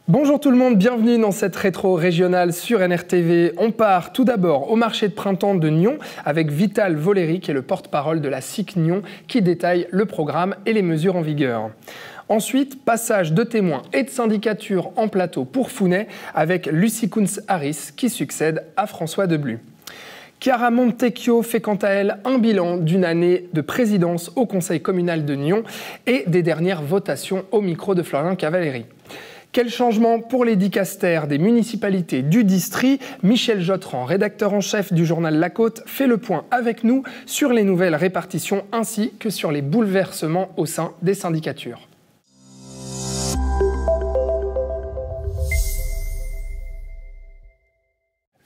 Bonjour tout le monde, bienvenue dans cette rétro régionale sur NRTV. On part tout d'abord au marché de printemps de Nyon avec Vital Voleri, qui est le porte-parole de la SIC Nyon, qui détaille le programme et les mesures en vigueur. Ensuite, passage de témoins et de syndicature en plateau pour Founet avec Lucie Kunz-Harris qui succède à François Deblu. Chiara Montecchio fait quant à elle un bilan d'une année de présidence au conseil communal de Nyon et des dernières votations au micro de Florian Cavalieri. Quel changement pour les dicastères des municipalités du Distri? Michel Jotran, rédacteur en chef du journal La Côte, fait le point avec nous sur les nouvelles répartitions ainsi que sur les bouleversements au sein des syndicatures.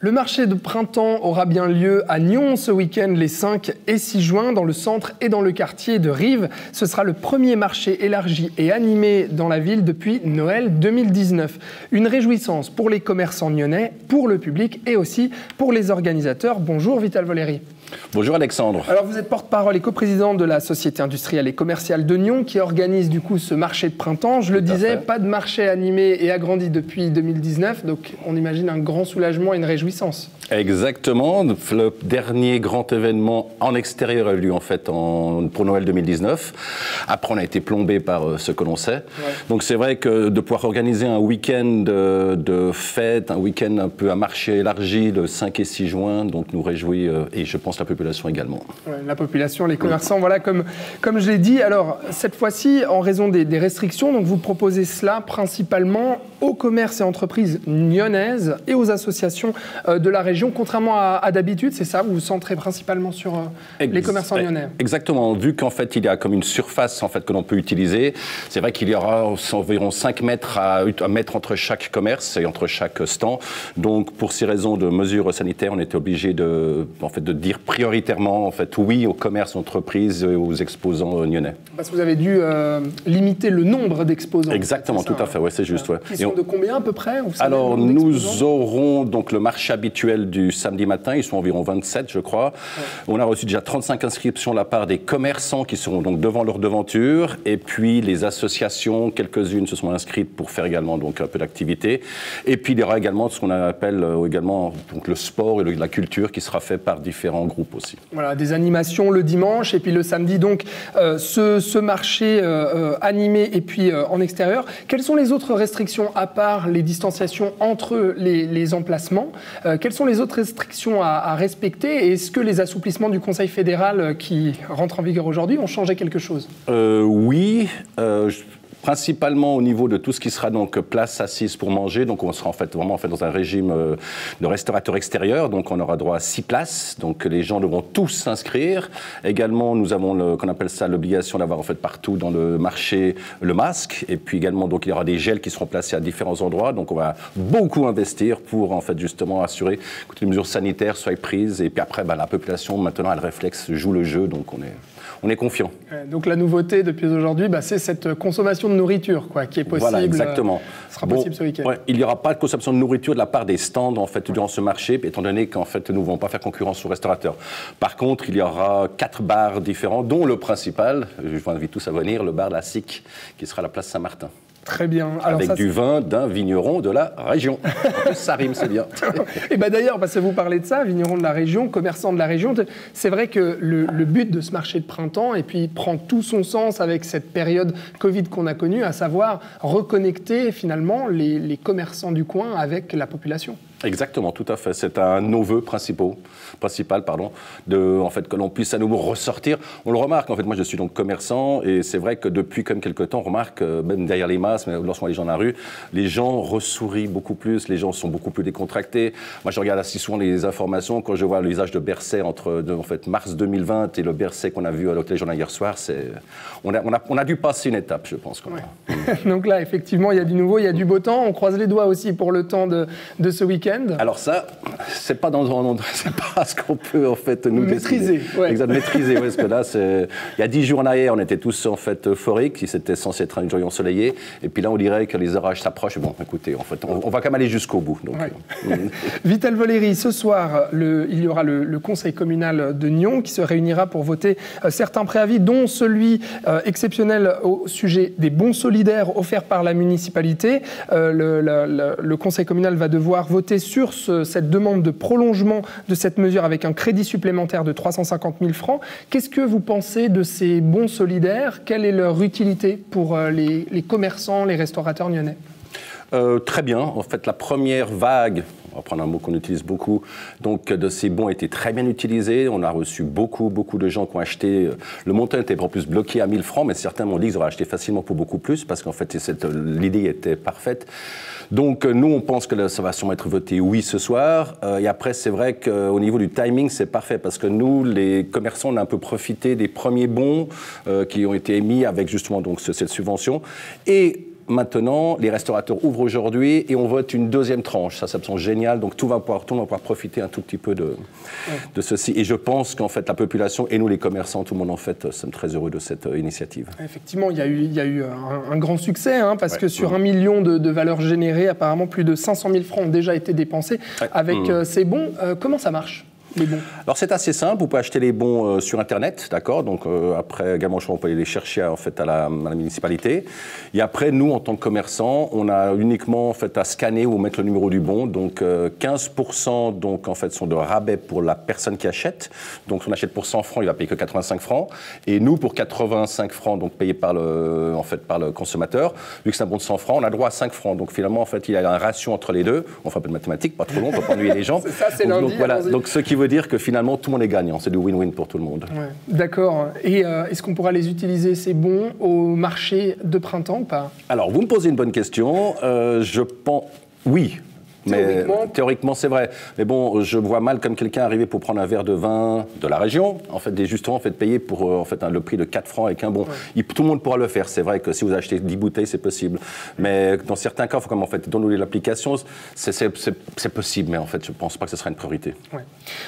Le marché de printemps aura bien lieu à Nyon ce week-end les 5 et 6 juin dans le centre et dans le quartier de Rives. Ce sera le premier marché élargi et animé dans la ville depuis Noël 2019. Une réjouissance pour les commerçants nyonnais, pour le public et aussi pour les organisateurs. Bonjour Vital Voleri. Bonjour Alexandre. Alors vous êtes porte-parole et coprésident de la Société industrielle et commerciale de Nyon qui organise du coup ce marché de printemps. Je le disais, pas de marché animé et agrandi depuis 2019, donc on imagine un grand soulagement et une réjouissance. Exactement. Le dernier grand événement en extérieur a eu lieu en fait pour Noël 2019. Après on a été plombé par ce que l'on sait. Ouais. Donc c'est vrai que de pouvoir organiser un week-end de fête, un week-end un peu à marché élargi le 5 et 6 juin, donc nous réjouit et je pense la population également. Ouais, la population, les commerçants, voilà, comme je l'ai dit. Alors, cette fois-ci, en raison des restrictions, donc vous proposez cela principalement aux commerces et entreprises nyonnaises et aux associations de la région, contrairement à d'habitude, c'est ça? Vous vous centrez principalement sur les commerçants nyonnais? Exactement. Vu qu'en fait, il y a comme une surface en fait, que l'on peut utiliser, c'est vrai qu'il y aura environ 5 mètres à mettre entre chaque commerce et entre chaque stand. Donc, pour ces raisons de mesures sanitaires, on était obligé de dire prioritairement en fait, oui aux commerces, entreprises et aux exposants nyonnais. Parce que vous avez dû limiter le nombre d'exposants. Exactement, tout à fait, ouais, c'est juste. Ouais. Ils sont de combien à peu près? Vous savez, alors, nous aurons donc le marché habituel du samedi matin, ils sont environ 27, je crois. Ouais. On a reçu déjà 35 inscriptions de la part des commerçants qui seront donc devant leur devanture, et puis les associations, quelques-unes se sont inscrites pour faire également donc, un peu d'activité. Et puis il y aura également ce qu'on appelle également donc, le sport et la culture qui sera fait par différents groupes aussi. Voilà, des animations le dimanche et puis le samedi, donc ce marché animé et puis en extérieur. Quelles sont les autres restrictions à part les distanciations entre les emplacements? Quelles sont les autres restrictions à respecter? Et est-ce que les assouplissements du Conseil fédéral qui rentrent en vigueur aujourd'hui ont changé quelque chose? Oui. Principalement au niveau de tout ce qui sera donc place assise pour manger, donc on sera en fait vraiment dans un régime de restaurateur extérieur, donc on aura droit à 6 places, donc les gens devront tous s'inscrire. Également nous avons qu'on appelle ça l'obligation d'avoir en fait partout dans le marché le masque, et puis également donc il y aura des gels qui seront placés à différents endroits, donc on va beaucoup investir pour en fait justement assurer que les mesures sanitaires soient prises, et puis après la population maintenant elle réflexe, joue le jeu, donc on est confiant. Donc la nouveauté depuis aujourd'hui, c'est cette consommation de nourriture qui est possible. Voilà, exactement. Sera possible ce week-end. Ouais, il n'y aura pas de consommation de nourriture de la part des stands en fait, durant ce marché, étant donné qu'en fait, nous ne voulons pas faire concurrence aux restaurateurs. Par contre, il y aura 4 bars différents, dont le principal, je vous invite tous à venir, le bar de la SIC, qui sera à la place Saint-Martin. Très bien. Alors avec du vin d'un vigneron de la région. En plus, ça rime, c'est bien. Et d'ailleurs, parce que vous parlez de ça, vigneron de la région, commerçant de la région, c'est vrai que le but de ce marché de printemps, et puis prend tout son sens avec cette période Covid qu'on a connue, à savoir reconnecter finalement les commerçants du coin avec la population. Exactement, tout à fait. C'est un de nos vœux principal, en fait, que l'on puisse à nouveau ressortir. On le remarque, en fait, moi je suis donc commerçant, et c'est vrai que depuis comme quelques temps, on remarque, même derrière les masques, mais lorsqu'on voit les gens dans la rue, les gens ressourient beaucoup plus, les gens sont beaucoup plus décontractés. Moi je regarde assez souvent les informations, quand je vois le visage de Bercé entre en fait, mars 2020 et le Bercé qu'on a vu à l'hôtel Journal hier soir, on a dû passer une étape, je pense. Ouais. Donc là, effectivement, il y a du nouveau, il y a du beau temps. On croise les doigts aussi pour le temps de ce week-end. week-end? Alors ça, c'est pas ce qu'on peut en fait nous maîtriser. Ouais. Exact, maîtriser, parce que là, il y a 10 jours en arrière, on était tous en fait euphoriques, c'était censé être une journée ensoleillée, et puis là, on dirait que les orages s'approchent. Bon, écoutez, en fait, on va quand même aller jusqu'au bout. Donc, Vital Voleri, ce soir, il y aura le conseil communal de Nyons qui se réunira pour voter certains préavis, dont celui exceptionnel au sujet des bons solidaires offerts par la municipalité. Le conseil communal va devoir voter sur cette demande de prolongement de cette mesure avec un crédit supplémentaire de 350 000 francs. Qu'est-ce que vous pensez de ces bons solidaires? Quelle est leur utilité pour les commerçants, les restaurateurs nyonnais? Très bien. En fait, la première vague, on va prendre un mot qu'on utilise beaucoup, donc de ces bons a été très bien utilisé. On a reçu beaucoup de gens qui ont acheté. Le montant était en plus bloqué à 1000 francs, mais certains m'ont dit qu'ils auraient acheté facilement pour beaucoup plus, parce qu'en fait, l'idée était parfaite. Donc, nous, on pense que ça va sûrement être voté oui ce soir. Et après, c'est vrai qu'au niveau du timing, c'est parfait, parce que nous, les commerçants, on a un peu profité des premiers bons qui ont été émis avec justement donc, cette subvention. Et maintenant, les restaurateurs ouvrent aujourd'hui et on vote une deuxième tranche. Ça me semble génial. Donc tout le monde va pouvoir profiter un tout petit peu de ceci. Et je pense qu'en fait, la population et nous, les commerçants, tout le monde en fait, sommes très heureux de cette initiative. Effectivement, il y a eu un grand succès, parce que sur 1 million de valeurs générées, apparemment plus de 500 000 francs ont déjà été dépensés avec ces bons. Comment ça marche ? Les bons. Alors c'est assez simple, vous pouvez acheter les bons sur Internet, d'accord. Donc après également, on peut aller les chercher en fait à la municipalité. Et après, nous en tant que commerçants, on a uniquement en fait à scanner ou mettre le numéro du bon. Donc 15% donc en fait sont de rabais pour la personne qui achète. Donc si on achète pour 100 francs, il va payer que 85 francs. Et nous pour 85 francs, donc payé par le consommateur, vu que c'est un bon de 100 francs, on a droit à 5 francs. Donc finalement en fait, il y a un ratio entre les deux. On fait un peu de mathématiques, pas trop long, pour pas ennuyer les gens. C'est ça, c'est lundi. Donc voilà. Donc ce qui veut dire que finalement tout le monde est gagnant, c'est du win-win pour tout le monde. Ouais, d'accord. Et est-ce qu'on pourra les utiliser, ces bons, au marché de printemps ou pas? Alors vous me posez une bonne question, je pense oui. Mais théoriquement, c'est vrai. Mais bon, je vois mal comme quelqu'un arriver pour prendre un verre de vin de la région, en fait, justement, en fait, payer pour le prix de 4 francs avec un bon. Ouais. Tout le monde pourra le faire. C'est vrai que si vous achetez 10 bouteilles, c'est possible. Mais dans certains cas, il faut quand même, en fait, donner l'application. C'est possible, mais en fait, je ne pense pas que ce sera une priorité. Ouais.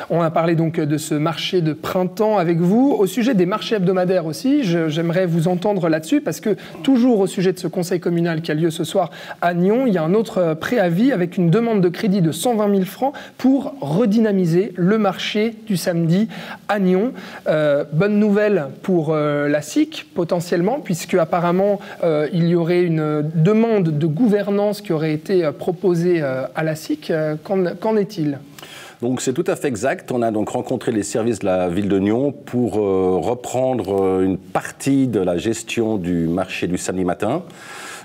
On a parlé donc de ce marché de printemps avec vous. Au sujet des marchés hebdomadaires aussi, j'aimerais vous entendre là-dessus, parce que toujours au sujet de ce conseil communal qui a lieu ce soir à Nyons, il y a un autre préavis avec une demande de crédit de 120 000 francs pour redynamiser le marché du samedi à Nyons. Bonne nouvelle pour la SIC, potentiellement, puisque apparemment il y aurait une demande de gouvernance qui aurait été proposée à la SIC. Qu'en est-il ? Donc c'est tout à fait exact. On a donc rencontré les services de la ville de Nyons pour reprendre une partie de la gestion du marché du samedi matin.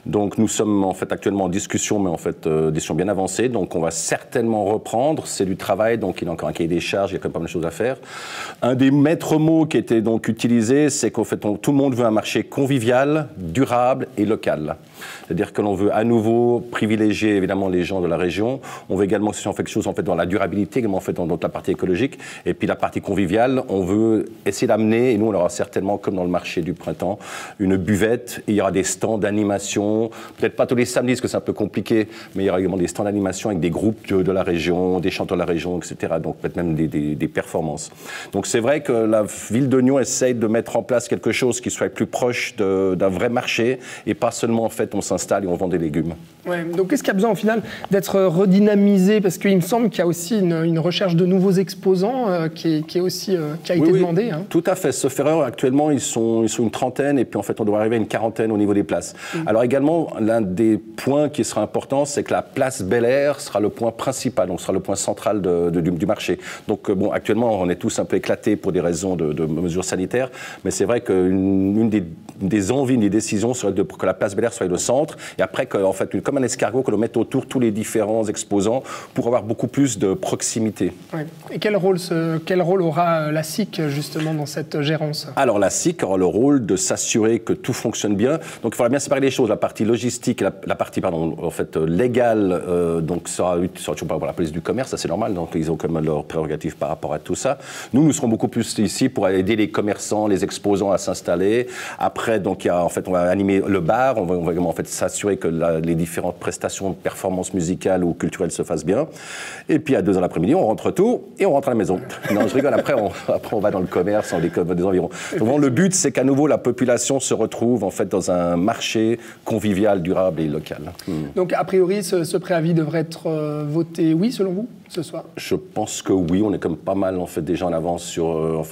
Donc nous sommes en fait actuellement en discussion, mais en fait discussion bien avancée. Donc on va certainement reprendre. C'est du travail, donc il y a encore un cahier des charges, il y a quand même pas mal de choses à faire. Un des maîtres mots qui était donc utilisé, c'est qu'en fait tout le monde veut un marché convivial, durable et local. C'est-à-dire que l'on veut à nouveau privilégier évidemment les gens de la région. On veut également que si on fait quelque chose en fait dans la durabilité, également en fait dans la partie écologique, et puis la partie conviviale, on veut essayer d'amener, et nous on aura certainement comme dans le marché du printemps, une buvette. Et il y aura des stands d'animation, peut-être pas tous les samedis parce que c'est un peu compliqué, mais il y aura également des stands d'animation avec des groupes de la région, des chanteurs de la région, etc. Donc peut-être même des performances. Donc c'est vrai que la ville de Nyons essaye de mettre en place quelque chose qui soit plus proche d'un vrai marché et pas seulement en fait on s'installe et on vend des légumes. Ouais, donc qu'est-ce qu'il y a besoin au final d'être redynamisé, parce qu'il me semble qu'il y a aussi une recherche de nouveaux exposants qui a été demandée. Hein. Tout à fait. Sauf erreur, actuellement ils sont une trentaine et puis en fait on doit arriver à une quarantaine au niveau des places. Alors également l'un des points qui sera important, c'est que la place Bel Air sera le point principal, donc sera le point central du marché. Donc bon, actuellement on est tous un peu éclatés pour des raisons de mesures sanitaires, mais c'est vrai qu'une des envies, une des décisions serait que la place Bel Air soit le centre, et après en fait comme un escargot que l'on mette autour tous les différents exposants pour avoir beaucoup plus de proximité. Oui. Et quel rôle aura la SIC justement dans cette gérance? Alors la SIC aura le rôle de s'assurer que tout fonctionne bien. Donc il faudra bien séparer les choses. La partie logistique, la partie en fait légale, donc sera toujours par la police du commerce, ça c'est normal. Donc ils ont quand même leurs prérogatives par rapport à tout ça. Nous serons beaucoup plus ici pour aider les commerçants, les exposants à s'installer. Après donc on va animer le bar, on va également en fait s'assurer que les différents différentes prestations, performances musicales ou culturelles se fassent bien. Et puis à 2h l'après-midi, on rentre tout et on rentre à la maison. Non, je rigole, après on va dans le commerce, dans des environs. Donc, le but, c'est qu'à nouveau, la population se retrouve en fait dans un marché convivial, durable et local. Donc, a priori, ce préavis devrait être voté oui, selon vous, ce soir? Je pense que oui, on est comme pas mal en fait, déjà en avance sur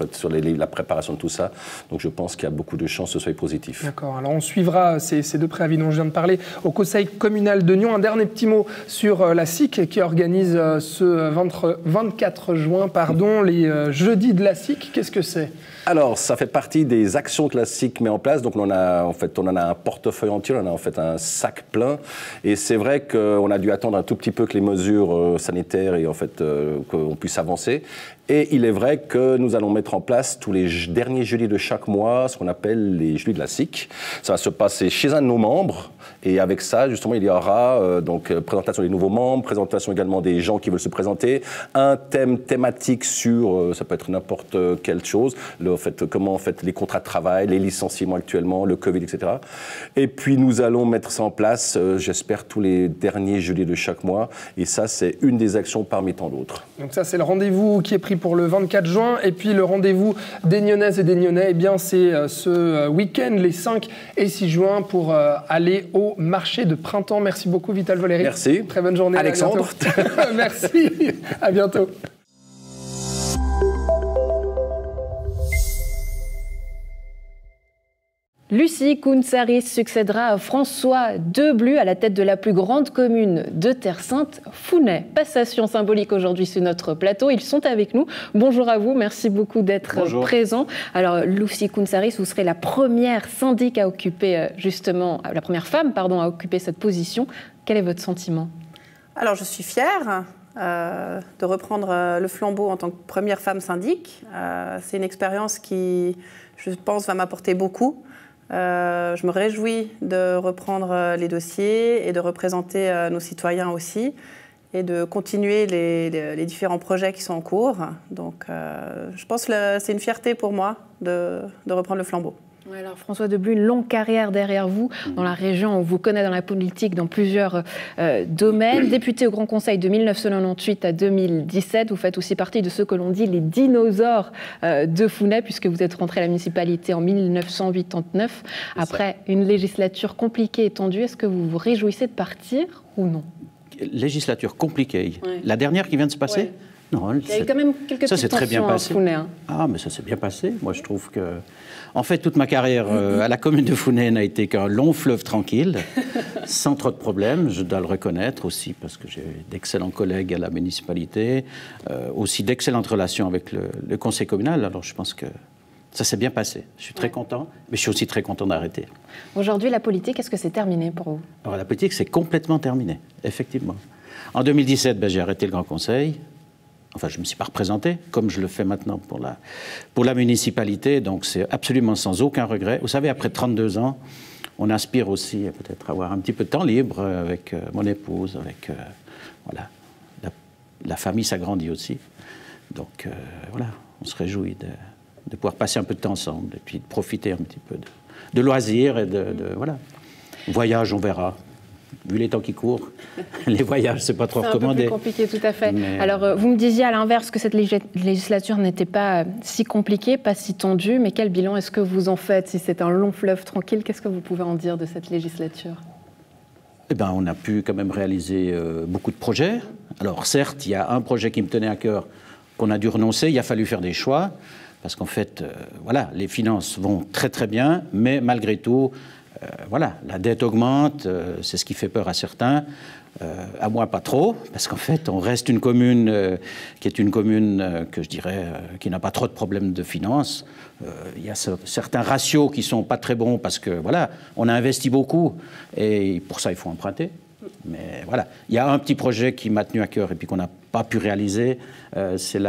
la préparation de tout ça. Donc, je pense qu'il y a beaucoup de chances que ce soit positif. D'accord, alors on suivra ces deux préavis dont je viens de parler au Conseil communal de Nyon. Un dernier petit mot sur la SIC qui organise ce 24 juin les jeudis de la SIC. Qu'est-ce que c'est? Alors, ça fait partie des actions que la SIC met en place. Donc, on en a un portefeuille entier, on a en fait un sac plein. Et c'est vrai qu'on a dû attendre un tout petit peu que les mesures sanitaires et en fait qu'on puisse avancer. Et il est vrai que nous allons mettre en place tous les derniers jeudis de chaque mois ce qu'on appelle les jeudis de la SIC. Ça va se passer chez un de nos membres. Et avec ça, justement, il y aura présentation des nouveaux membres, présentation également des gens qui veulent se présenter, un thème thématique sur, ça peut être n'importe quelle chose, comment les contrats de travail, les licenciements actuellement, le Covid, etc. Et puis nous allons mettre ça en place, j'espère, tous les derniers jeudis de chaque mois. Et ça, c'est une des actions parmi tant d'autres. Donc ça, c'est le rendez-vous qui est pris pour le 24 juin. Et puis le rendez-vous des Nyonnaises et des Nyonnais, eh bien, c'est ce week-end, les 5 et 6 juin, pour aller au marché de printemps. Merci beaucoup, Vital Voleri. Merci. Très bonne journée. Alexandre. Merci. À bientôt. Lucie Kounsaris succédera à François Deblu à la tête de la plus grande commune de Terre Sainte, Founais. Passation symbolique aujourd'hui sur notre plateau. Ils sont avec nous. Bonjour à vous, merci beaucoup d'être présent. Alors, Lucie Kounsaris, vous serez la première syndic à occuper la première femme, à occuper cette position. Quel est votre sentiment? Alors, je suis fière de reprendre le flambeau en tant que première femme syndic. C'est une expérience qui, je pense, va m'apporter beaucoup. Je me réjouis de reprendre les dossiers et de représenter nos citoyens aussi et de continuer les différents projets qui sont en cours. Donc, je pense que c'est une fierté pour moi de reprendre le flambeau. Alors François Deblu, une longue carrière derrière vous dans la région, on vous connaît dans la politique dans plusieurs domaines. Député au Grand Conseil de 1998 à 2017, vous faites aussi partie de ceux que l'on dit les dinosaures de Founais, puisque vous êtes rentré à la municipalité en 1989. Après une législature compliquée et tendue, est-ce que vous vous réjouissez de partir ou non? Législature compliquée. Oui. La dernière qui vient de se passer? Non, il y a eu quand même quelques petites tensions très bien passé. Founais. Ah, mais ça s'est bien passé. Moi, je trouve que... En fait, toute ma carrière à la commune de Founais n'a été qu'un long fleuve tranquille, sans trop de problèmes, je dois le reconnaître aussi, parce que j'ai d'excellents collègues à la municipalité, aussi d'excellentes relations avec le conseil communal. Alors, je pense que ça s'est bien passé. Je suis très content, mais je suis aussi très content d'arrêter. Aujourd'hui, la politique, est-ce que c'est terminé pour vous? Alors, la politique, c'est complètement terminé, effectivement. En 2017, j'ai arrêté le Grand Conseil. Enfin, je ne me suis pas représenté, comme je le fais maintenant pour la municipalité, donc c'est absolument sans aucun regret. Vous savez, après 32 ans, on aspire aussi à peut-être avoir un petit peu de temps libre avec mon épouse, avec... voilà, la famille s'agrandit aussi. Donc, voilà, on se réjouit de pouvoir passer un peu de temps ensemble et puis de profiter un petit peu de loisirs et voilà. Voyage, on verra. Vu les temps qui courent, les voyages, c'est pas trop recommandé. C'est un peu plus compliqué, tout à fait. Mais... Alors, vous me disiez à l'inverse que cette législature n'était pas si compliquée, pas si tendue, mais quel bilan est-ce que vous en faites? Si c'est un long fleuve tranquille, qu'est-ce que vous pouvez en dire de cette législature? Eh bien, on a pu quand même réaliser beaucoup de projets. Alors, certes, il y a un projet qui me tenait à cœur qu'on a dû renoncer, il a fallu faire des choix, parce qu'en fait, voilà, les finances vont très très bien, mais malgré tout, voilà, la dette augmente, c'est ce qui fait peur à certains, à moi pas trop, parce qu'en fait on reste une commune qui est une commune que je dirais qui n'a pas trop de problèmes de finances. Il y a certains ratios qui sont pas très bons parce que voilà, on a investi beaucoup et pour ça il faut emprunter. Mais voilà, il y a un petit projet qui m'a tenu à cœur et puis qu'on n'a pas pu réaliser, c'est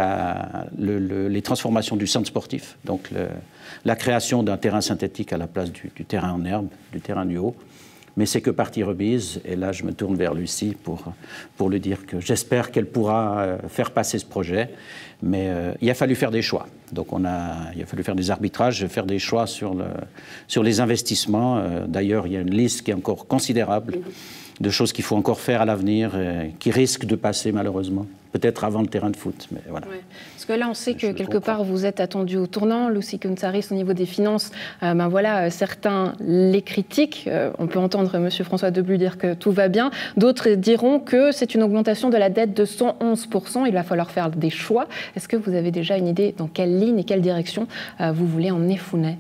les transformations du centre sportif, donc la création d'un terrain synthétique à la place du terrain en herbe, du terrain du haut. Mais c'est que partie remise, et là je me tourne vers Lucie pour lui dire que j'espère qu'elle pourra faire passer ce projet. Mais il a fallu faire des choix. Donc il a fallu faire des arbitrages, faire des choix sur les investissements. D'ailleurs, il y a une liste qui est encore considérable de choses qu'il faut encore faire à l'avenir, qui risquent de passer malheureusement. Peut-être avant le terrain de foot, mais voilà. Ouais. Parce que là, on sait que quelque part, vous êtes attendu au tournant. Lucy Kontzaris, au niveau des finances, certains les critiquent. On peut entendre M. François Deblu dire que tout va bien. D'autres diront que c'est une augmentation de la dette de 111%. Il va falloir faire des choix. Est-ce que vous avez déjà une idée dans quelle ligne et quelle direction vous voulez emmener Founet ?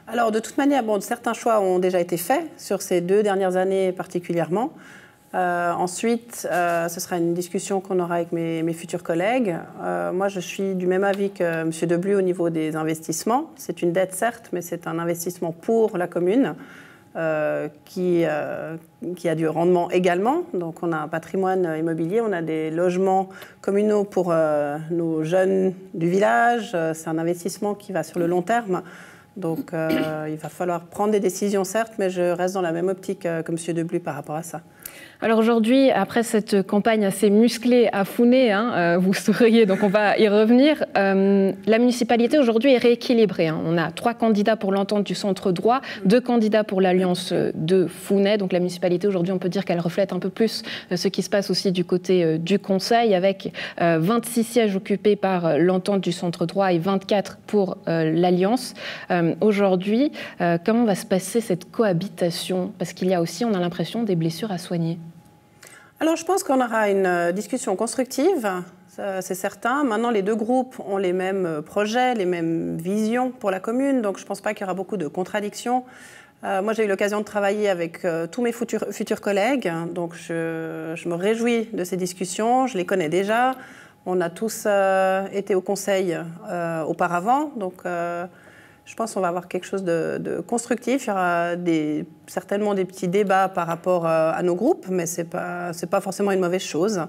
Alors, de toute manière, certains choix ont déjà été faits sur ces 2 dernières années particulièrement. Ensuite, ce sera une discussion qu'on aura avec mes futurs collègues. Moi, je suis du même avis que M. Deblu au niveau des investissements. C'est une dette, certes, mais c'est un investissement pour la commune qui a du rendement également. Donc, on a un patrimoine immobilier, on a des logements communaux pour nos jeunes du village. C'est un investissement qui va sur le long terme. Donc, il va falloir prendre des décisions, certes, mais je reste dans la même optique que M. Deblu par rapport à ça. Alors aujourd'hui, après cette campagne assez musclée à Founet, vous souriez, donc on va y revenir, la municipalité aujourd'hui est rééquilibrée. On a 3 candidats pour l'entente du centre droit, 2 candidats pour l'alliance de Founet. Donc la municipalité aujourd'hui, on peut dire qu'elle reflète un peu plus ce qui se passe aussi du côté du conseil, avec 26 sièges occupés par l'entente du centre droit et 24 pour l'alliance. Aujourd'hui, comment va se passer cette cohabitation ? Parce qu'il y a aussi, on a l'impression, des blessures à soigner. Alors, je pense qu'on aura une discussion constructive, c'est certain. Maintenant, les 2 groupes ont les mêmes projets, les mêmes visions pour la commune, donc je ne pense pas qu'il y aura beaucoup de contradictions. Moi, j'ai eu l'occasion de travailler avec tous mes futurs collègues, donc je me réjouis de ces discussions, je les connais déjà. On a tous été au conseil auparavant, donc je pense qu'on va avoir quelque chose de constructif. Il y aura certainement des petits débats par rapport à nos groupes, mais ce n'est pas forcément une mauvaise chose.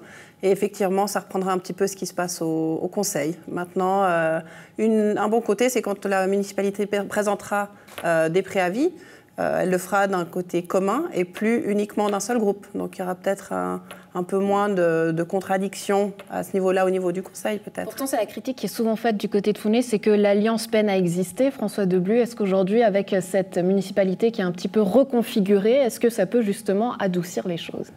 Et effectivement, ça reprendra un petit peu ce qui se passe au conseil. Maintenant, un bon côté, c'est quand la municipalité présentera des préavis, elle le fera d'un côté commun et plus uniquement d'un seul groupe. Donc il y aura peut-être un peu moins de contradictions à ce niveau-là, au niveau du conseil peut-être. Pourtant, c'est la critique qui est souvent faite du côté de Founet, c'est que l'alliance peine à exister. François Deblu, est-ce qu'aujourd'hui, avec cette municipalité qui est un petit peu reconfigurée, est-ce que ça peut justement adoucir les choses ?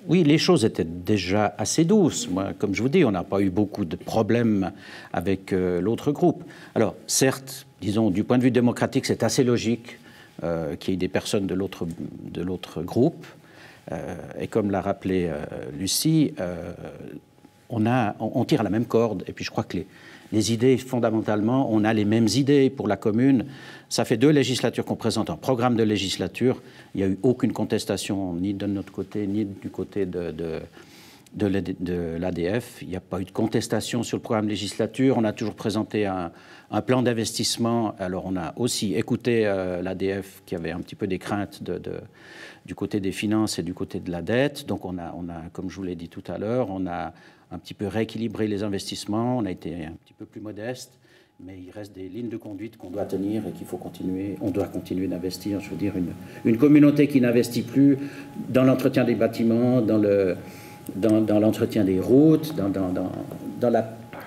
Oui, les choses étaient déjà assez douces. Moi, comme je vous dis, on n'a pas eu beaucoup de problèmes avec l'autre groupe. Alors, certes, disons, du point de vue démocratique, c'est assez logique qu'il y ait des personnes de l'autre groupe. Et comme l'a rappelé Lucie, on tire à la même corde. Et puis je crois que les idées, fondamentalement, on a les mêmes idées pour la commune. Ça fait 2 législatures qu'on présente un programme de législature. Il n'y a eu aucune contestation, ni de notre côté, ni du côté de l'ADF. Il n'y a pas eu de contestation sur le programme de législature. On a toujours présenté un plan d'investissement. Alors on a aussi écouté l'ADF qui avait un petit peu des craintes du côté des finances et du côté de la dette. Donc on a, comme je vous l'ai dit tout à l'heure, on a un petit peu rééquilibré les investissements. On a été un petit peu plus modeste. Mais il reste des lignes de conduite qu'on doit tenir et qu'il faut continuer. On doit continuer d'investir. Je veux dire, une communauté qui n'investit plus dans l'entretien des bâtiments, dans l'entretien des routes,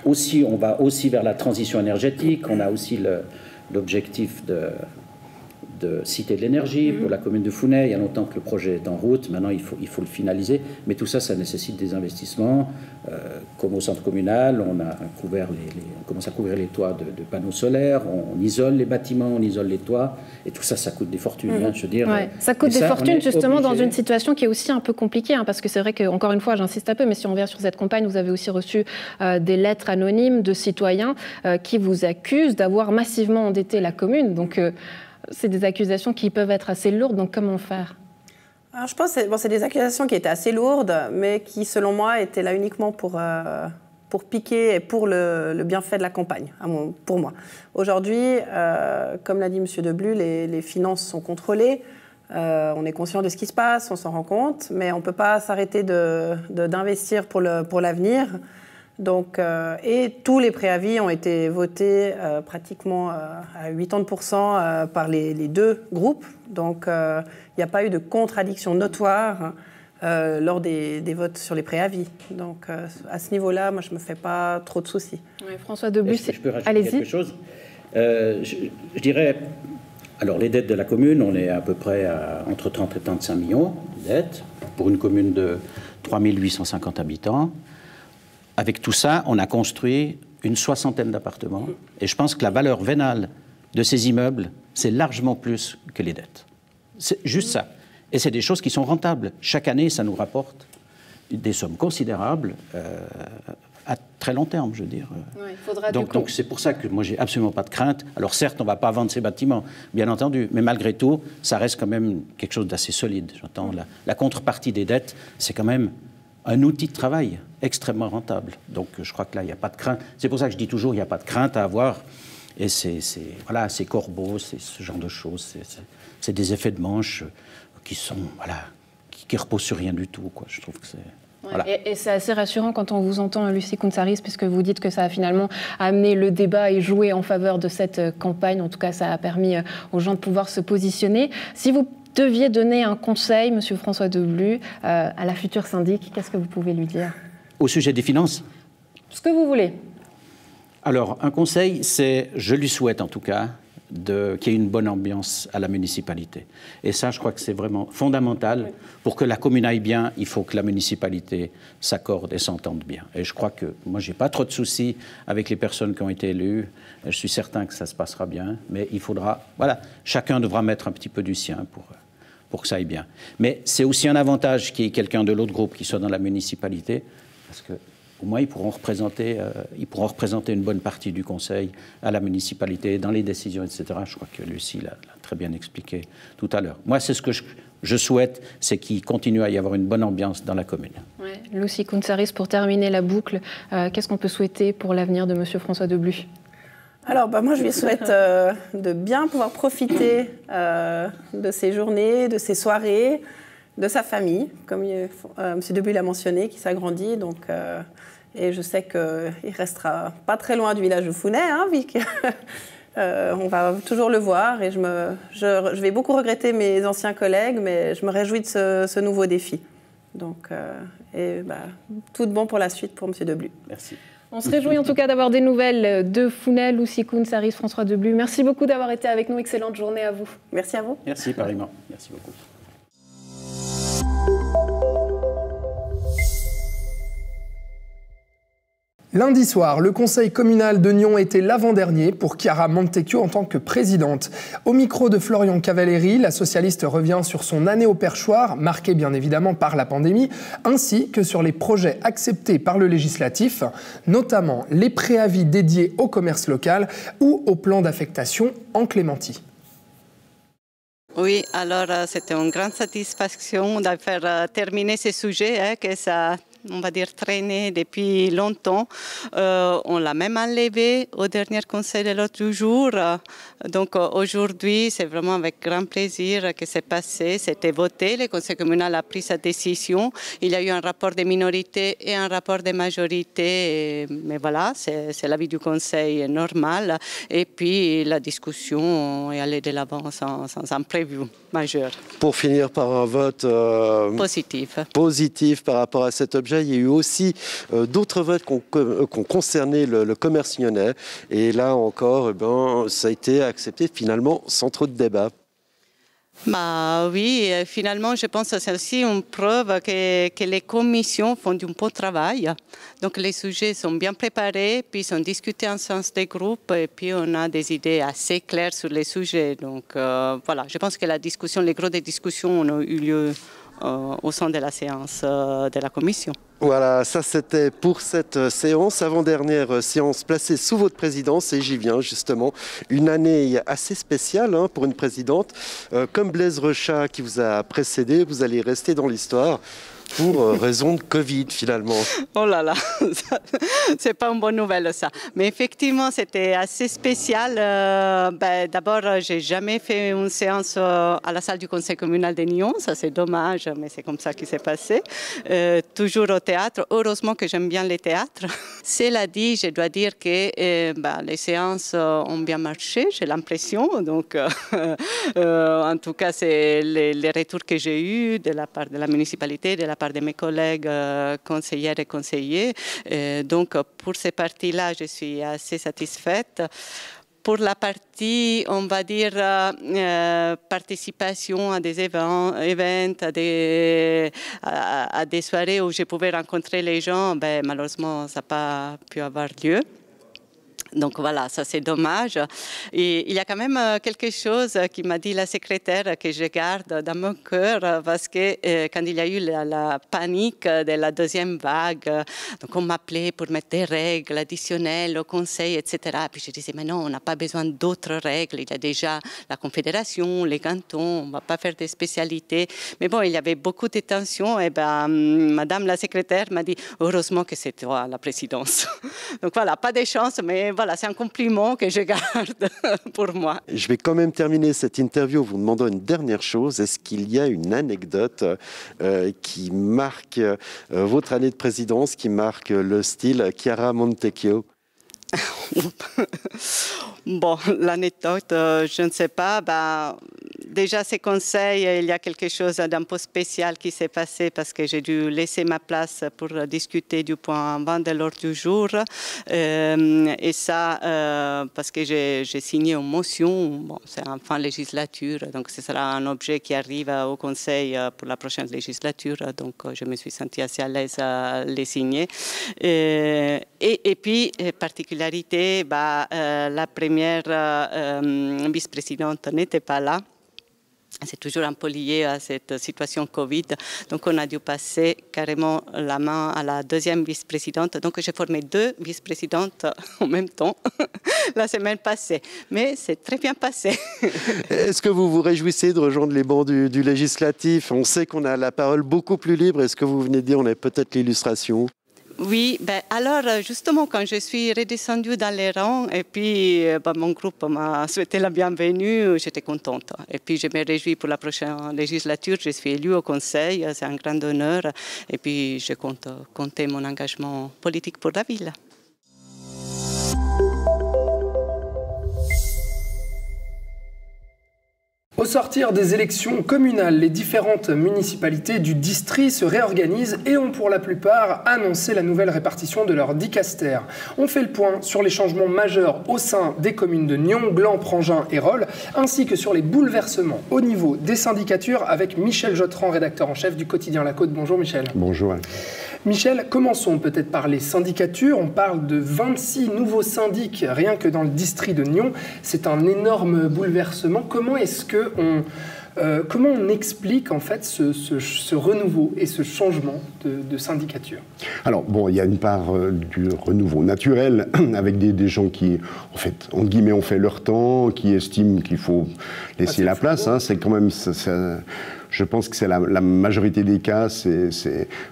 aussi, on va aussi vers la transition énergétique. On a aussi l'objectif de Cité de l'énergie pour la commune de Founet. Il y a longtemps que le projet est en route. Maintenant, il faut le finaliser. Mais tout ça, ça nécessite des investissements. Comme au centre communal, on commence à couvrir les toits de panneaux solaires. On isole les bâtiments, on isole les toits. Et tout ça, ça coûte des fortunes. Je veux dire. Ouais. Ça coûte des fortunes, justement, dans une situation qui est aussi un peu compliquée. Parce que c'est vrai qu'encore une fois, j'insiste un peu, mais si on revient sur cette campagne, vous avez aussi reçu des lettres anonymes de citoyens qui vous accusent d'avoir massivement endetté la commune. Donc, c'est des accusations qui peuvent être assez lourdes, donc comment faire ? Alors, je pense que c'est des accusations qui étaient assez lourdes, mais qui, selon moi, étaient là uniquement pour piquer et pour le bienfait de la campagne, pour moi. Aujourd'hui, comme l'a dit M. Deblu, les finances sont contrôlées, on est conscient de ce qui se passe, on s'en rend compte, mais on ne peut pas s'arrêter d'investir pour l'avenir. Donc, et tous les préavis ont été votés pratiquement à 80% par les 2 groupes. Donc, il n'y a pas eu de contradiction notoire lors des votes sur les préavis. Donc, à ce niveau-là, moi, je ne me fais pas trop de soucis. Oui, François Deblu, je peux rajouter quelque chose. Je dirais, Alors, les dettes de la commune, on est à peu près à entre 30 et 35 millions de dettes pour une commune de 3850 habitants. Avec tout ça, on a construit une soixantaine d'appartements. Et je pense que la valeur vénale de ces immeubles, c'est largement plus que les dettes. C'est juste ça. Et c'est des choses qui sont rentables. Chaque année, ça nous rapporte des sommes considérables à très long terme, je veux dire. Ouais, donc c'est pour ça que moi, j'ai absolument pas de crainte. Alors certes, on ne va pas vendre ces bâtiments, bien entendu, mais malgré tout, ça reste quand même quelque chose d'assez solide. J'entends la contrepartie des dettes, c'est quand même un outil de travail extrêmement rentable. Donc je crois que là, il n'y a pas de crainte. C'est pour ça que je dis toujours, il n'y a pas de crainte à avoir. Et voilà, ces corbeaux, c'est ce genre de choses, c'est des effets de manche qui sont, voilà, qui reposent sur rien du tout, quoi. Je trouve que c'est... Voilà. Et c'est assez rassurant quand on vous entend, Lucie Kontsaris, puisque vous dites que ça a finalement amené le débat et joué en faveur de cette campagne. En tout cas, ça a permis aux gens de pouvoir se positionner. Si vous deviez donner un conseil, Monsieur François Debluy, à la future syndic, qu'est-ce que vous pouvez lui dire? Au sujet des finances? Ce que vous voulez. Alors, un conseil, c'est, je lui souhaite en tout cas, qu'il y ait une bonne ambiance à la municipalité. Et ça, je crois que c'est vraiment fondamental. Oui. Pour que la commune aille bien, il faut que la municipalité s'accorde et s'entende bien. Et je crois que moi, je n'ai pas trop de soucis avec les personnes qui ont été élues. Je suis certain que ça se passera bien. Mais il faudra... Voilà, chacun devra mettre un petit peu du sien pour que ça aille bien. Mais c'est aussi un avantage qu'il y ait quelqu'un de l'autre groupe qui soit dans la municipalité, parce que au moins, ils pourront représenter une bonne partie du conseil à la municipalité, dans les décisions, etc. Je crois que Lucie l'a très bien expliqué tout à l'heure. Moi, c'est ce que je souhaite, c'est qu'il continue à y avoir une bonne ambiance dans la commune. Ouais. Lucie Kontsaris, pour terminer la boucle, qu'est-ce qu'on peut souhaiter pour l'avenir de M. François Debluy? Alors, moi, je lui souhaite de bien pouvoir profiter de ces journées, de ces soirées, de sa famille, comme M. Debluy l'a mentionné, qui s'agrandit. Donc, et je sais qu'il ne restera pas très loin du village de Founet, hein, on va toujours le voir. Et je vais beaucoup regretter mes anciens collègues, mais je me réjouis de ce nouveau défi. Donc, tout de bon pour la suite pour M. Debluy. Merci. On se réjouit en tout cas d'avoir des nouvelles de Founet, Lucie Kontsaris, François Debluy. Merci beaucoup d'avoir été avec nous. Excellente journée à vous. Merci à vous. Merci, pareillement. Merci beaucoup. Lundi soir, le conseil communal de Nyon était l'avant-dernier pour Chiara Montecchio en tant que présidente. Au micro de Florian Cavalleri, la socialiste revient sur son année au perchoir, marquée bien évidemment par la pandémie, ainsi que sur les projets acceptés par le législatif, notamment les préavis dédiés au commerce local ou au plan d'affectation en clémentie. Oui, alors c'était une grande satisfaction de faire terminer ce sujet, que ça, on va dire, traîné depuis longtemps. On l'a même enlevé au dernier conseil de l'autre jour. Donc aujourd'hui, c'est vraiment avec grand plaisir que c'est passé. C'était voté, le conseil communal a pris sa décision. Il y a eu un rapport de minorité et un rapport de majorité. Mais voilà, c'est l'avis du conseil normal. Et puis la discussion est allée de l'avant sans imprévu majeur. Pour finir par un vote positif par rapport à cet objet, il y a eu aussi d'autres votes qui ont concerné le commerce nyonnais. Et là encore, ça a été accepté finalement sans trop de débat. Oui, finalement, je pense que c'est aussi une preuve que les commissions font du bon travail. Donc, les sujets sont bien préparés, puis sont discutés en sens de groupe, et puis on a des idées assez claires sur les sujets. Donc, voilà, je pense que les gros des discussions ont eu lieu au sein de la séance de la commission. Voilà, ça c'était pour cette séance, avant-dernière séance placée sous votre présidence, et j'y viens justement. Une année assez spéciale pour une présidente. Comme Blaise Rechat qui vous a précédé, vous allez rester dans l'histoire pour raison de Covid finalement. Oh là là, c'est pas une bonne nouvelle ça. Mais effectivement, c'était assez spécial. D'abord, j'ai jamais fait une séance à la salle du conseil communal de Nyon. Ça c'est dommage, mais c'est comme ça qui s'est passé. Toujours au théâtre. Heureusement que j'aime bien les théâtres. Cela dit, je dois dire que les séances ont bien marché, j'ai l'impression. Donc, en tout cas, c'est les retours que j'ai eus de la part de la municipalité, de la part de mes collègues conseillères et conseillers. Donc, pour ces parties-là, je suis assez satisfaite. pour la partie, on va dire, participation à des événements, à des soirées où je pouvais rencontrer les gens, ben, malheureusement, ça n'a pas pu avoir lieu. Donc voilà, ça c'est dommage. Et il y a quand même quelque chose qui m'a dit la secrétaire que je garde dans mon cœur parce que quand il y a eu la panique de la deuxième vague, donc on m'appelait pour mettre des règles additionnelles au conseil, etc. Puis je disais, mais non, on n'a pas besoin d'autres règles. Il y a déjà la confédération, les cantons, on ne va pas faire des spécialités. Mais bon, il y avait beaucoup de tensions. Et ben, madame la secrétaire m'a dit, heureusement que c'est toi la présidence. Donc voilà, pas de chance, mais voilà, c'est un compliment que je garde pour moi. Je vais quand même terminer cette interview en vous demandant une dernière chose. Est-ce qu'il y a une anecdote qui marque votre année de présidence, qui marque le style Chiara Montecchio? Bon, l'anecdote, je ne sais pas. Ben, déjà, ces conseils, il y a quelque chose d'un peu spécial qui s'est passé parce que j'ai dû laisser ma place pour discuter du point 20 de l'ordre du jour. Et ça, parce que j'ai signé une motion. Bon, c'est en fin de législature, donc ce sera un objet qui arrive au Conseil pour la prochaine législature. Donc, je me suis sentie assez à l'aise à les signer. Et puis, particularité, bah, la première vice-présidente n'était pas là. C'est toujours un peu lié à cette situation Covid. Donc, on a dû passer carrément la main à la deuxième vice-présidente. Donc, j'ai formé 2 vice-présidentes en même temps la semaine passée. Mais c'est très bien passé. Est-ce que vous vous réjouissez de rejoindre les bancs du législatif? On sait qu'on a la parole beaucoup plus libre. Est-ce que vous venez de dire on a peut-être l'illustration? Oui, ben alors justement quand je suis redescendue dans les rangs et puis mon groupe m'a souhaité la bienvenue, j'étais contente. Et puis je me réjouis pour la prochaine législature, je suis élue au Conseil, c'est un grand honneur et puis je compte compter mon engagement politique pour la ville. Au sortir des élections communales, les différentes municipalités du district se réorganisent et ont pour la plupart annoncé la nouvelle répartition de leurs dicastères. On fait le point sur les changements majeurs au sein des communes de Nyons, Gland, Prangin et Rolle, ainsi que sur les bouleversements au niveau des syndicatures avec Michel Jotran, rédacteur en chef du quotidien La Côte. Bonjour Michel. Bonjour. Michel, commençons peut-être par les syndicatures. On parle de 26 nouveaux syndics rien que dans le district de Nyons. C'est un énorme bouleversement. Comment on explique en fait ce renouveau et ce changement de syndicature? Alors bon, il y a une part du renouveau naturel avec des gens qui, en fait, entre guillemets, ont fait leur temps, qui estiment qu'il faut laisser la place. Hein, c'est quand même, je pense que c'est la majorité des cas, c'est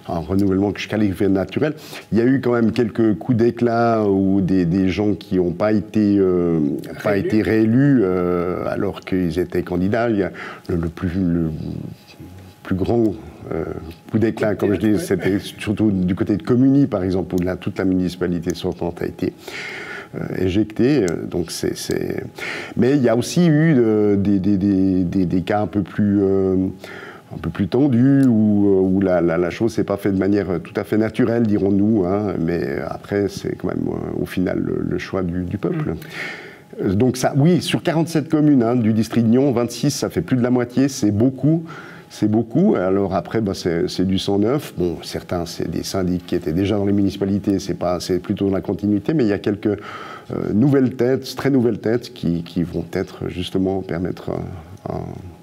un renouvellement que je qualifie de naturel. Il y a eu quand même quelques coups d'éclat ou des gens qui n'ont pas été réélus alors qu'ils étaient candidats. Il y a le plus grand coup d'éclat, comme je dis, c'était surtout du côté de Communy, par exemple, où toute la municipalité sortante a été éjectée. Donc mais il y a aussi eu des cas un peu plus tendus, où la chose s'est pas faite de manière tout à fait naturelle, dirons-nous, hein, mais après, c'est quand même au final le choix du peuple. Donc ça, oui, sur 47 communes hein, du district de Nyons, 26, ça fait plus de la moitié, c'est beaucoup. C'est beaucoup. Alors après, c'est du 109. Bon, certains, c'est des syndics qui étaient déjà dans les municipalités, c'est plutôt dans la continuité, mais il y a quelques nouvelles têtes, très nouvelles têtes, qui vont peut-être justement permettre un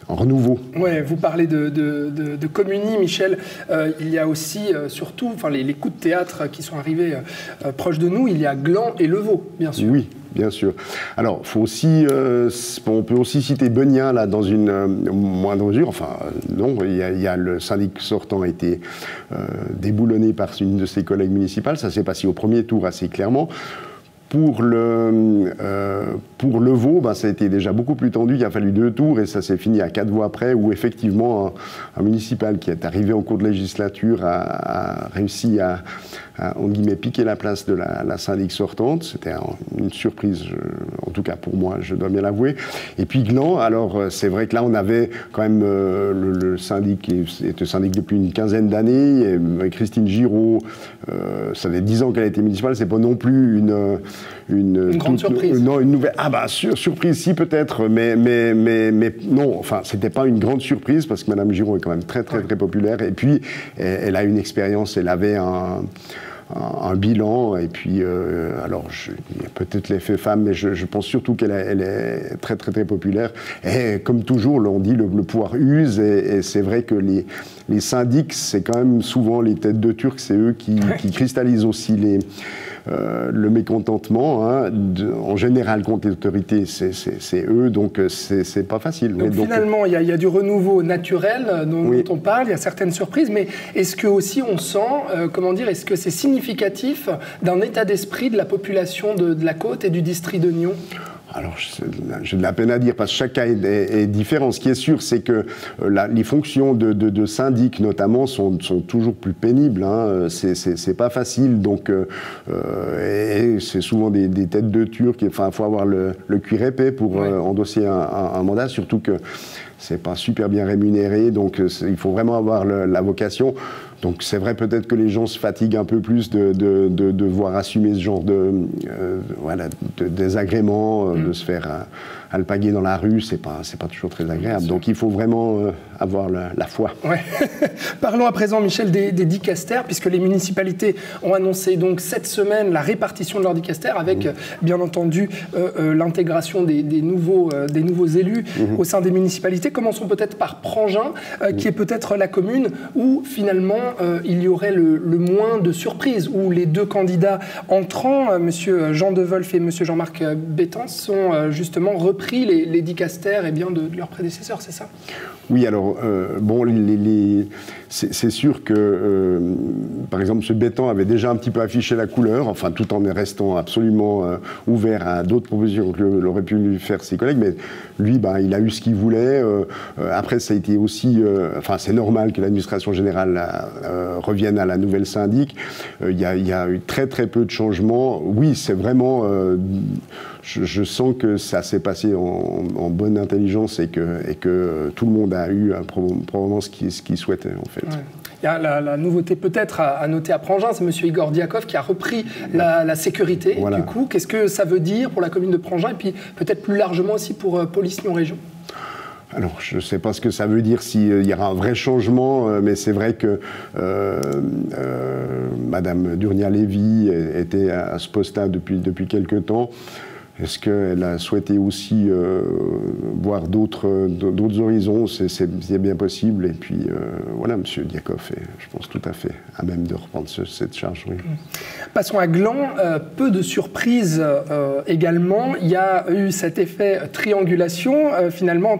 renouveau. Ouais, vous parlez de Communy, Michel. Il y a aussi, surtout, les coups de théâtre qui sont arrivés proches de nous. Il y a Gland et Levaux, bien sûr. Oui, bien sûr. Alors, faut aussi, on peut aussi citer Beugnin, là, dans une moindre mesure. Enfin, non, il y a le syndic sortant a été déboulonné par une de ses collègues municipales. Ça s'est passé au premier tour assez clairement. Pour Levaux, ça a été déjà beaucoup plus tendu. Il a fallu 2 tours et ça s'est fini à 4 voix près, où effectivement un municipal qui est arrivé en cours de législature a réussi à en guillemets, piqué la place de la syndic sortante. C'était une surprise, en tout cas pour moi, je dois bien l'avouer. Et puis Gland, alors c'est vrai que là, on avait quand même le syndic, était syndic depuis une quinzaine d'années, et Christine Giraud, ça fait 10 ans qu'elle a été municipale, c'est pas non plus une grande surprise. Non, une nouvelle. Ah bah surprise si peut-être, mais non. Enfin, c'était pas une grande surprise parce que Madame Giraud est quand même très populaire. Et puis, elle a une expérience. Elle avait un bilan. Et puis, alors, il y a peut-être l'effet femme, mais je pense surtout qu'elle est très populaire. Et comme toujours, on dit le pouvoir use. Et c'est vrai que les syndics, c'est quand même souvent les têtes de turc. C'est eux qui cristallisent aussi le mécontentement, hein, en général contre les autorités, c'est eux, donc c'est pas facile. Donc finalement, il y a du renouveau naturel dont on parle, il y a certaines surprises, mais est-ce que aussi on sent, est-ce que c'est significatif d'un état d'esprit de la population de la Côte et du district de Nyon ? Alors, j'ai de la peine à dire parce que chaque cas est différent. Ce qui est sûr, c'est que les fonctions de syndic, notamment, sont toujours plus pénibles. Hein. C'est pas facile. Donc, et c'est souvent des têtes de turc. Enfin, il faut avoir le cuir épais pour endosser un mandat, surtout que c'est pas super bien rémunéré. Donc, il faut vraiment avoir la vocation. Donc c'est vrai peut-être que les gens se fatiguent un peu plus de devoir assumer ce genre de désagréments, de se faire alpaguer dans la rue, c'est pas toujours très agréable. Donc il faut vraiment avoir la foi. Ouais. Parlons à présent, Michel, des dicastères, puisque les municipalités ont annoncé donc cette semaine la répartition de leurs dicastères avec bien entendu l'intégration des nouveaux élus au sein des municipalités. Commençons peut-être par Prangin, qui est peut-être la commune où finalement il y aurait le moins de surprises, où les deux candidats entrants, M. Jean Devolf et M. Jean-Marc Bétance, sont justement repris les dicastères de leurs prédécesseurs, c'est ça ? Oui, alors, c'est sûr que, par exemple, M. Bétan avait déjà un petit peu affiché la couleur, enfin, tout en restant absolument ouvert à d'autres propositions que l'auraient pu faire ses collègues, mais lui, il a eu ce qu'il voulait. Après, ça a été aussi... c'est normal que l'administration générale revienne à la nouvelle syndic. Il y a eu très peu de changements. Oui, c'est vraiment... Je sens que ça s'est passé en bonne intelligence et que tout le monde a eu probablement ce qu'il souhaitait, en fait. Ouais. Il y a la nouveauté peut-être à noter à Prangin, c'est M. Igor Diakov qui a repris la sécurité. Voilà. Du coup, qu'est-ce que ça veut dire pour la commune de Prangin et puis peut-être plus largement aussi pour Police Nyon Région ? Alors, je ne sais pas ce que ça veut dire s'il y aura un vrai changement, mais c'est vrai que Mme Durnia-Lévy était à ce poste-là depuis quelques temps. Est-ce qu'elle a souhaité aussi voir d'autres horizons ? C'est bien possible. Et puis, voilà, M. Diakov est, je pense, tout à fait à même de reprendre cette charge. Oui. Passons à Gland. Peu de surprises également. Il y a eu cet effet triangulation, finalement,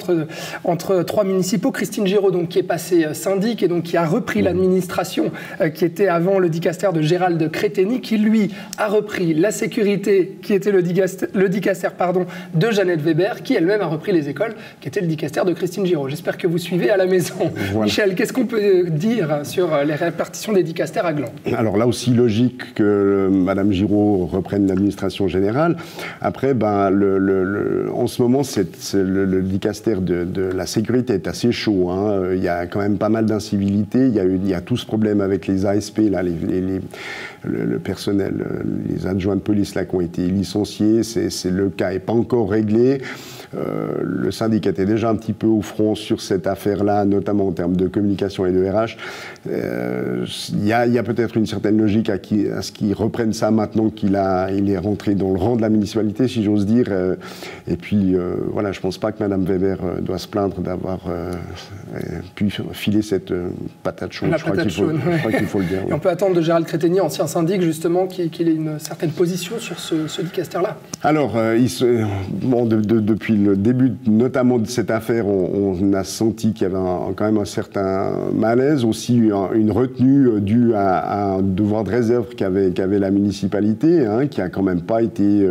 entre trois municipaux. Christine Giraud, donc, qui est passée syndic et donc, qui a repris l'administration qui était avant le dicaster de Gérald Créteny, qui, lui, a repris la sécurité, qui était le dicaster de Jeannette Weber, qui elle-même a repris les écoles, qui était le dicaster de Christine Giraud. J'espère que vous suivez à la maison. Voilà. Michel, qu'est-ce qu'on peut dire sur les répartitions des dicasters à Gland ? Alors là aussi, logique que Mme Giraud reprenne l'administration générale. Après, en ce moment, le dicaster de la sécurité est assez chaud. Hein. Il y a quand même pas mal d'incivilités. Il y a tout ce problème avec les ASP, là, le personnel, les adjoints de police là, qui ont été licenciés. Le cas n'est pas encore réglé. Le syndicat était déjà un petit peu au front sur cette affaire-là, notamment en termes de communication et de RH. Il y a peut-être une certaine logique à ce qu'ils reprennent ça maintenant qu'il est rentré dans le rang de la municipalité, si j'ose dire. Et puis, voilà, je ne pense pas que Mme Weber doit se plaindre d'avoir pu filer cette patate chaude. Je crois qu'il faut le dire. Et on peut attendre de Gérald Créteny, ancien syndic, justement, qu'il ait une certaine position sur ce dicaster-là. Alors, Alors, depuis le début, notamment de cette affaire, on a senti qu'il y avait quand même un certain malaise, aussi une retenue due à un devoir de réserve qu'avait la municipalité, hein, qui a quand même pas été,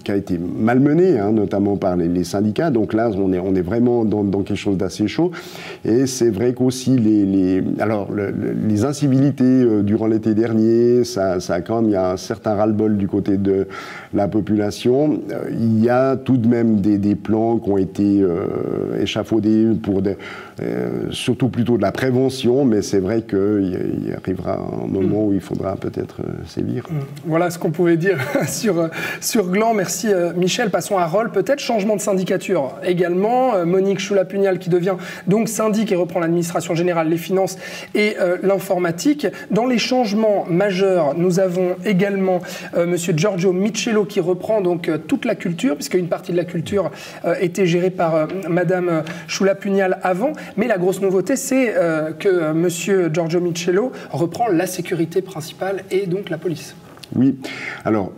qui a été malmené, hein, notamment par les syndicats. Donc là, on est vraiment dans quelque chose d'assez chaud. Et c'est vrai qu'aussi les incivilités durant l'été dernier, ça a quand même, il y a un certain ras-le-bol du côté de la population. Il y a tout de même des plans qui ont été échafaudés pour surtout plutôt de la prévention, mais c'est vrai qu'il arrivera un moment où il faudra peut-être sévir. Voilà ce qu'on pouvait dire sur Gland. Merci Michel. Passons à Rolle. Peut-être changement de syndicature également. Monique Choula-Pugnal qui devient donc syndic et reprend l'administration générale, les finances et l'informatique. Dans les changements majeurs, nous avons également Monsieur Giorgio Michello qui reprend donc toute la culture, puisque une partie de la culture était gérée par Madame Choula-Pugnal avant. Mais la grosse nouveauté, c'est que Monsieur Giorgio Michello reprend la sécurité principale et donc la police. Oui, alors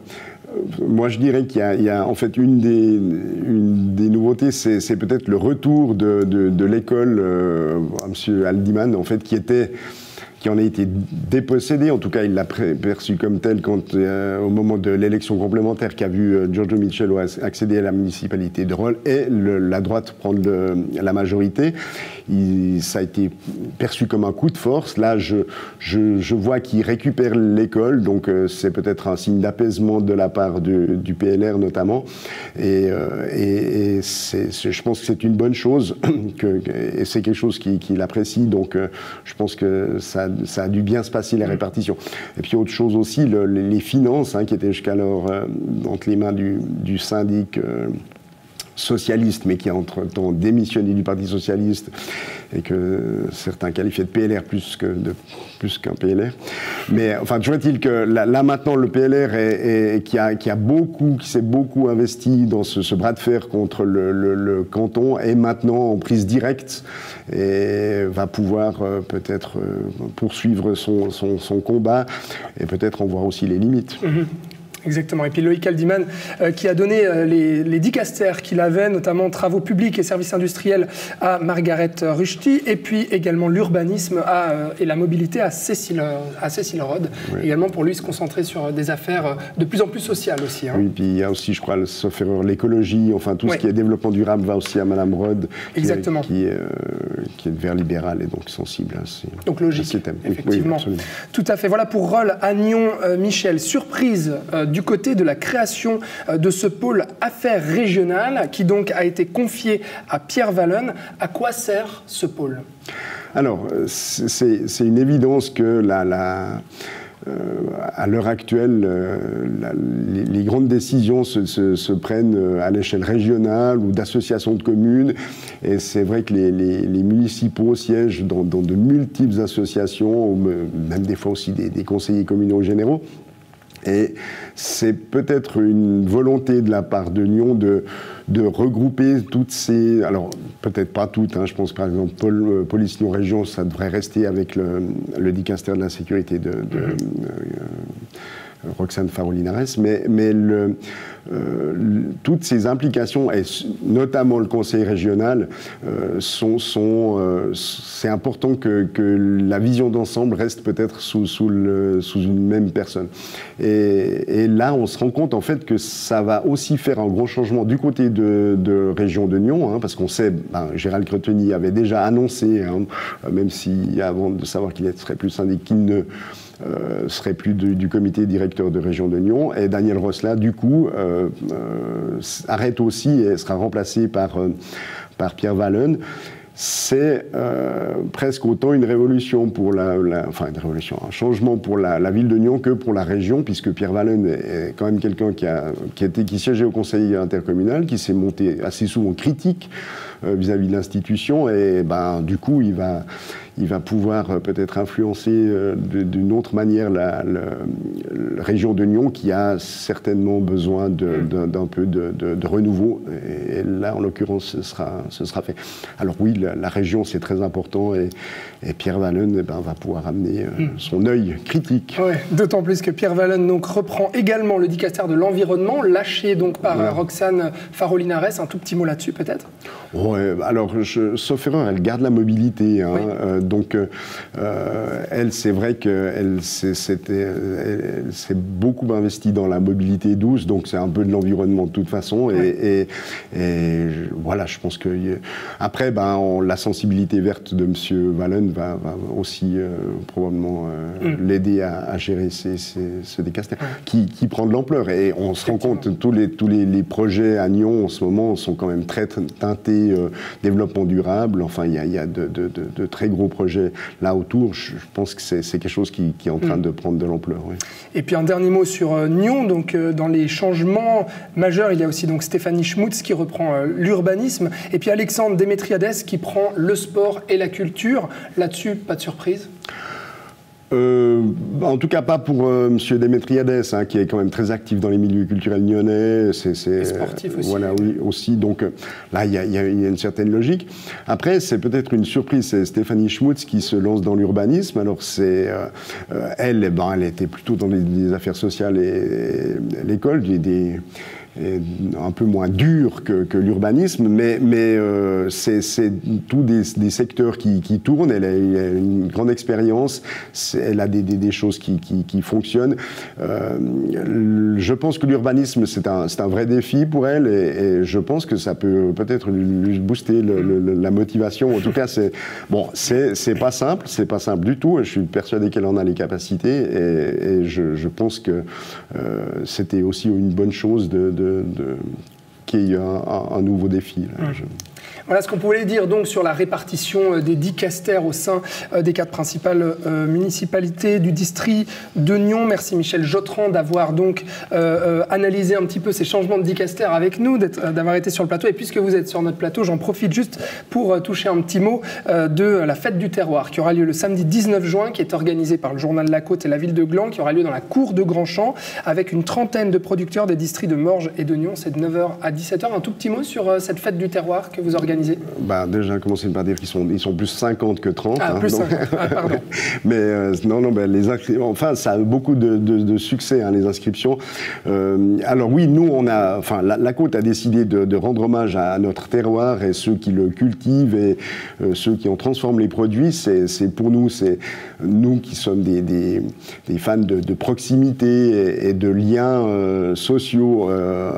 moi je dirais qu'il y a en fait une des nouveautés, c'est peut-être le retour de l'école à Monsieur Haldiman, en fait, qui en a été dépossédé, en tout cas il l'a perçu comme tel quand, au moment de l'élection complémentaire qu'a vu Giorgio Michello accéder à la municipalité de Rolle et la droite prendre la majorité. Ça a été perçu comme un coup de force. Là, je vois qu'il récupère l'école, donc c'est peut-être un signe d'apaisement de la part du PLR notamment. Et je pense que c'est une bonne chose, et c'est quelque chose qu'il apprécie, donc je pense que ça a dû bien se passer, la répartition. Et puis autre chose aussi, les finances, hein, qui étaient jusqu'alors entre les mains du syndic socialiste, mais qui a entre-temps démissionné du Parti socialiste et que certains qualifiaient de PLR plus qu'un PLR. Mais enfin, toujours est-il que là maintenant, le PLR qui s'est beaucoup investi dans ce bras de fer contre le canton, est maintenant en prise directe et va pouvoir peut-être poursuivre son combat et peut-être en voir aussi les limites. Exactement. Et puis Loïc Haldiman qui a donné les dicastères qu'il avait, notamment travaux publics et services industriels à Margaret Rushdie, et puis également l'urbanisme et la mobilité à Cécile Rhodes. Oui. Également pour lui se concentrer sur des affaires de plus en plus sociales aussi. Hein. Oui, puis il y a aussi, je crois, sauf erreur, l'écologie, enfin tout ce qui est développement durable va aussi à Madame Rhodes, qui est vers libéral et donc sensible à ces thèmes. Donc logique, effectivement. Oui, tout à fait. Voilà pour Rolle à Nyon. Michel, surprise du côté de la création de ce pôle affaires régionales qui donc a été confié à Pierre Wallon. À quoi sert ce pôle ? Alors, c'est une évidence que à l'heure actuelle, les grandes décisions se prennent à l'échelle régionale ou d'associations de communes. Et c'est vrai que les municipaux siègent dans de multiples associations, même des fois aussi des conseillers communaux généraux. Et c'est peut-être une volonté de la part de Nyon de regrouper toutes ces... Alors, peut-être pas toutes, hein, je pense par exemple Police Nyon Région, ça devrait rester avec le dicastère de la sécurité de Roxane Farolinares, mais toutes ces implications, et notamment le conseil régional, c'est important que la vision d'ensemble reste peut-être sous une même personne. Et là, on se rend compte en fait que ça va aussi faire un gros changement du côté de région de Nyon, hein, parce qu'on sait, Gérald Cretonny avait déjà annoncé, hein, même si avant de savoir qu'il serait plus syndic, qu'il ne serait plus du comité directeur de région de Nyon, et Daniel Rosselin, du coup, arrête aussi et sera remplacé par Pierre Wallon. C'est presque autant une révolution pour un changement pour la ville de Nyon que pour la région, puisque Pierre Wallon est quand même quelqu'un qui siégeait au conseil intercommunal, qui s'est monté assez souvent critique vis-à-vis de l'institution, et du coup il va pouvoir peut-être influencer d'une autre manière la région de Nyon, qui a certainement besoin d'un peu de renouveau, et là en l'occurrence ce sera fait. Alors oui, la région, c'est très important, et Pierre Wallen va pouvoir amener son œil critique. Ouais, d'autant plus que Pierre Wallen donc reprend également le dicastère de l'environnement, lâché donc par Roxane Farolinares. Un tout petit mot là-dessus peut-être? Ouais, alors, sauf erreur, elle garde la mobilité. Hein, donc, elle, c'est vrai qu'elle s'est beaucoup investie dans la mobilité douce, donc c'est un peu de l'environnement de toute façon. Et voilà, je pense que... Après, la sensibilité verte de M. Wallen va aussi probablement l'aider à gérer ce dicastère, qui prend de l'ampleur. Et on se rend compte, tous les projets à Nyon en ce moment sont quand même très teintés développement durable. Enfin, il y a de très gros projets là autour. Je pense que c'est quelque chose qui est en train de prendre de l'ampleur. Oui. Et puis un dernier mot sur Nyon. Donc, dans les changements majeurs, il y a aussi donc Stéphanie Schmutz qui reprend l'urbanisme, et puis Alexandre Démétriades qui prend le sport et la culture. Là-dessus, pas de surprise? En tout cas, pas pour M. Démétriades, hein, qui est quand même très actif dans les milieux culturels nyonnais. C'est sportif aussi. Voilà, oui, aussi. Donc là, il y a une certaine logique. Après, c'est peut-être une surprise. C'est Stéphanie Schmutz qui se lance dans l'urbanisme. Alors, elle était plutôt dans les affaires sociales et l'école, un peu moins dur que l'urbanisme, mais c'est tous des secteurs qui tournent. Elle a une grande expérience, elle a des choses qui fonctionnent. Je pense que l'urbanisme, c'est un vrai défi pour elle, et je pense que ça peut-être lui booster la motivation. En tout cas, c'est pas simple, du tout. Je suis persuadé qu'elle en a les capacités, et je pense que c'était aussi une bonne chose qu'il y ait un nouveau défi. Là. Voilà ce qu'on pouvait dire donc sur la répartition des dicastères au sein des 4 principales municipalités du district de Nyon. Merci Michel Jotran d'avoir donc analysé un petit peu ces changements de dicastères avec nous, d'avoir été sur le plateau. Et puisque vous êtes sur notre plateau, j'en profite juste pour toucher un petit mot de la fête du terroir qui aura lieu le samedi 19 juin, qui est organisée par le journal La Côte et la ville de Gland, qui aura lieu dans la cour de Grandchamp avec une trentaine de producteurs des districts de Morges et de Nyon. C'est de 9h à 17h. Un tout petit mot sur cette fête du terroir que vous organisez? Déjà, commencer par dire qu'ils sont plus 50 que 30. Ah, plus 50. Pardon. Mais les inscriptions, enfin, ça a beaucoup de succès, hein, les inscriptions. Alors oui, nous, la Côte a décidé de rendre hommage à notre terroir et ceux qui le cultivent et ceux qui en transforment les produits. Pour nous, c'est nous qui sommes des fans de proximité et de liens sociaux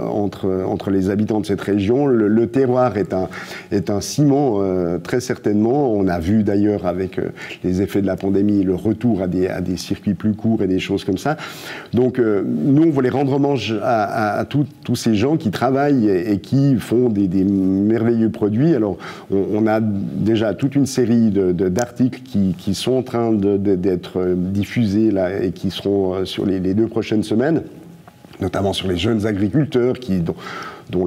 entre les habitants de cette région. Le terroir est un ciment, très certainement. On a vu d'ailleurs avec les effets de la pandémie le retour à des circuits plus courts et des choses comme ça. Donc nous, on voulait rendre hommage à tous ces gens qui travaillent et qui font des merveilleux produits. Alors on a déjà toute une série d'articles qui sont en train d'être diffusés là, et qui seront sur les 2 prochaines semaines, notamment sur les jeunes agriculteurs dont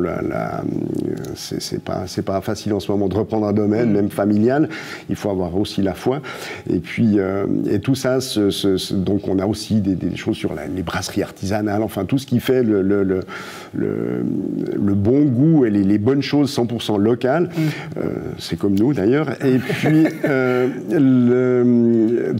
c'est pas facile en ce moment de reprendre un domaine, même familial. Il faut avoir aussi la foi. Et puis, et tout ça, donc on a aussi des choses sur les brasseries artisanales, enfin tout ce qui fait le bon goût et les bonnes choses 100% locales. C'est comme nous d'ailleurs. Et puis,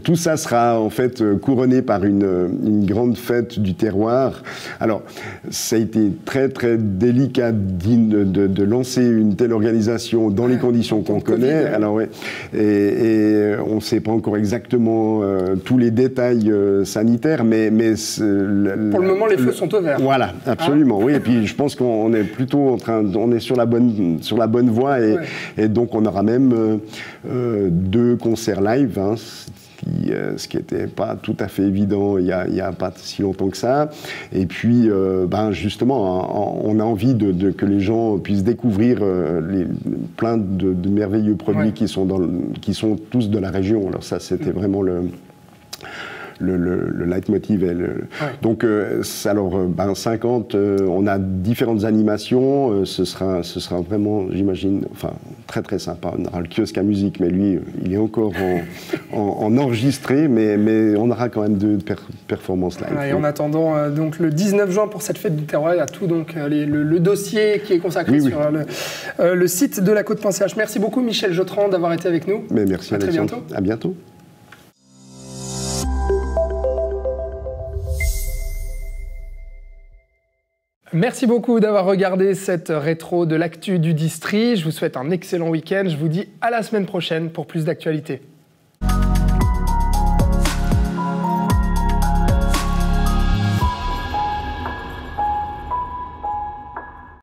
tout ça sera en fait couronné par une grande fête du terroir. Alors, ça a été très très délicat de lancer une telle organisation dans les conditions qu'on connaît. Alors, ouais, et on ne sait pas encore exactement tous les détails sanitaires, mais pour le moment, les feux sont ouverts. Voilà, absolument. Oui, et puis je pense qu'on est plutôt on est sur la bonne voie, et donc on aura même 2 concerts live. Hein, ce qui n'était pas tout à fait évident il n'y a pas si longtemps que ça. Et puis, justement, on a envie que les gens puissent découvrir plein de merveilleux produits qui sont tous de la région. Alors ça, c'était vraiment le leitmotiv. Donc, alors, 50, on a différentes animations. Ce sera vraiment, j'imagine, enfin, très très sympa. On aura le kiosque à musique, mais lui, il est encore en enregistré, mais on aura quand même deux performances live. Et en attendant, donc le 19 juin pour cette fête du terroir, il y a tout donc le dossier qui est consacré sur le site de la Côte.ch. Merci beaucoup Michel Jotran d'avoir été avec nous. Mais merci à très bientôt. À bientôt. Merci beaucoup d'avoir regardé cette rétro de l'actu du Distri. Je vous souhaite un excellent week-end. Je vous dis à la semaine prochaine pour plus d'actualités.